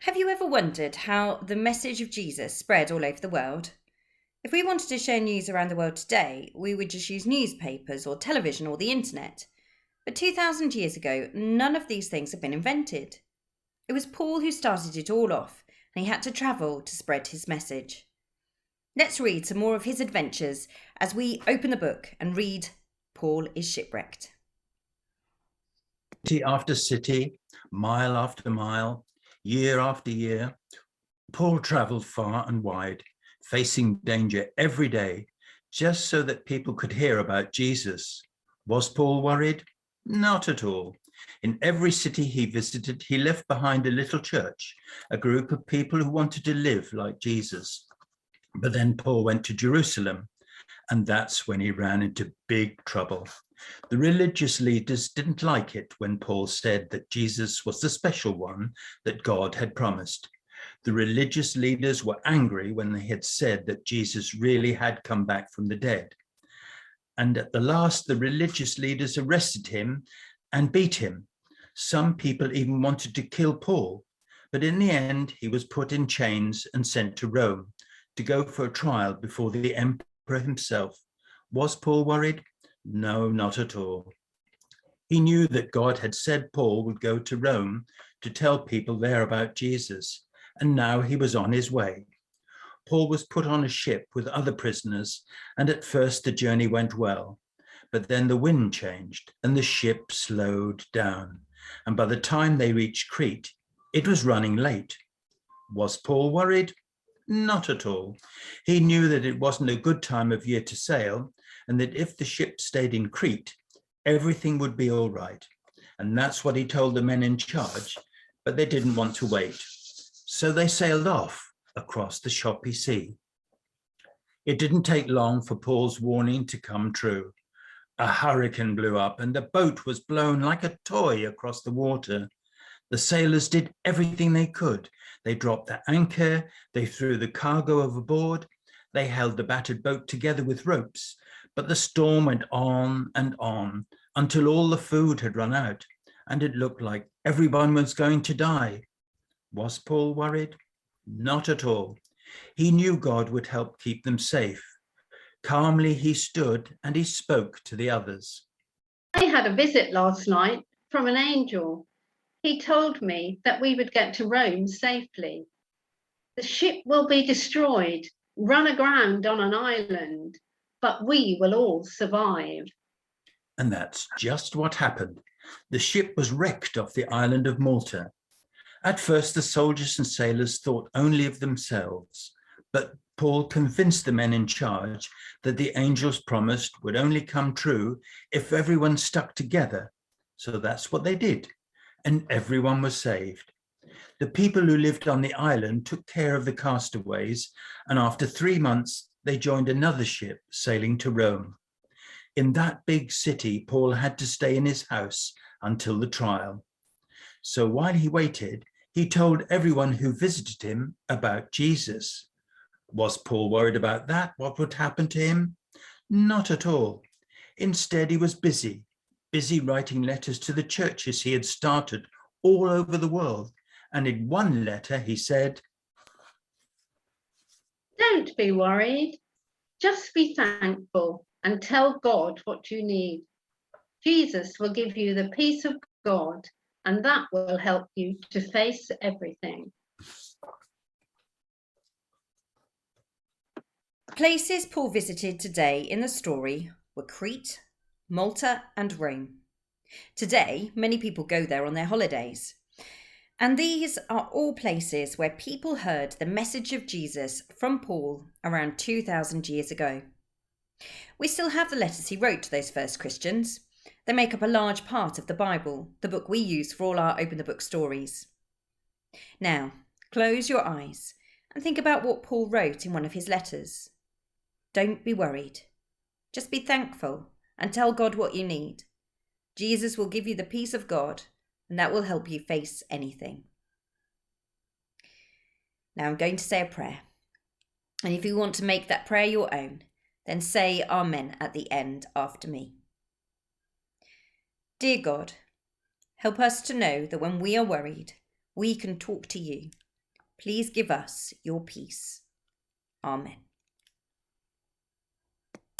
Have you ever wondered how the message of Jesus spread all over the world? If we wanted to share news around the world today, we would just use newspapers or television or the internet. But 2,000 years ago, none of these things had been invented. It was Paul who started it all off, and he had to travel to spread his message. Let's read some more of his adventures as we open the book and read Paul is Shipwrecked. City after city, mile after mile, year after year, Paul travelled far and wide, facing danger every day, just so that people could hear about Jesus. Was Paul worried? Not at all. In every city he visited, he left behind a little church, a group of people who wanted to live like Jesus. But then Paul went to Jerusalem, and that's when he ran into big trouble. The religious leaders didn't like it when Paul said that Jesus was the special one that God had promised. The religious leaders were angry when they had said that Jesus really had come back from the dead. And at the last, the religious leaders arrested him and beat him. Some people even wanted to kill Paul, but in the end, he was put in chains and sent to Rome to go for a trial before the emperor himself. Was Paul worried? No, not at all. He knew that God had said Paul would go to Rome to tell people there about Jesus, and now he was on his way. Paul was put on a ship with other prisoners, and at first the journey went well, but then the wind changed and the ship slowed down, and by the time they reached Crete, it was running late. Was Paul worried? Not at all. He knew that it wasn't a good time of year to sail, and that if the ship stayed in Crete, everything would be all right. And that's what he told the men in charge, but they didn't want to wait. So they sailed off across the choppy sea. It didn't take long for Paul's warning to come true. A hurricane blew up and the boat was blown like a toy across the water. The sailors did everything they could. They dropped the anchor, they threw the cargo overboard, they held the battered boat together with ropes, but the storm went on and on until all the food had run out, and it looked like everyone was going to die. Was Paul worried? Not at all. He knew God would help keep them safe. Calmly he stood and he spoke to the others. I had a visit last night from an angel. He told me that we would get to Rome safely. The ship will be destroyed, run aground on an island, but we will all survive. And that's just what happened. The ship was wrecked off the island of Malta. At first, the soldiers and sailors thought only of themselves, but Paul convinced the men in charge that the angel's promise would only come true if everyone stuck together. So that's what they did, and everyone was saved. The people who lived on the island took care of the castaways, and after 3 months, they joined another ship sailing to Rome. In that big city, Paul had to stay in his house until the trial. So while he waited, he told everyone who visited him about Jesus. Was Paul worried about that? What would happen to him? Not at all. Instead, he was busy writing letters to the churches he had started all over the world. And in one letter, he said, Don't be worried. Just be thankful and tell God what you need. Jesus will give you the peace of God, and that will help you to face everything. Places Paul visited today in the story were Crete, Malta, and Rome. Today, many people go there on their holidays. And these are all places where people heard the message of Jesus from Paul around 2,000 years ago. We still have the letters he wrote to those first Christians. They make up a large part of the Bible, the book we use for all our Open the Book stories. Now, close your eyes and think about what Paul wrote in one of his letters. Don't be worried. Just be thankful and tell God what you need. Jesus will give you the peace of God, and that will help you face anything. Now I'm going to say a prayer. And if you want to make that prayer your own, then say Amen at the end after me. Dear God, help us to know that when we are worried, we can talk to you please give us your peace. Amen.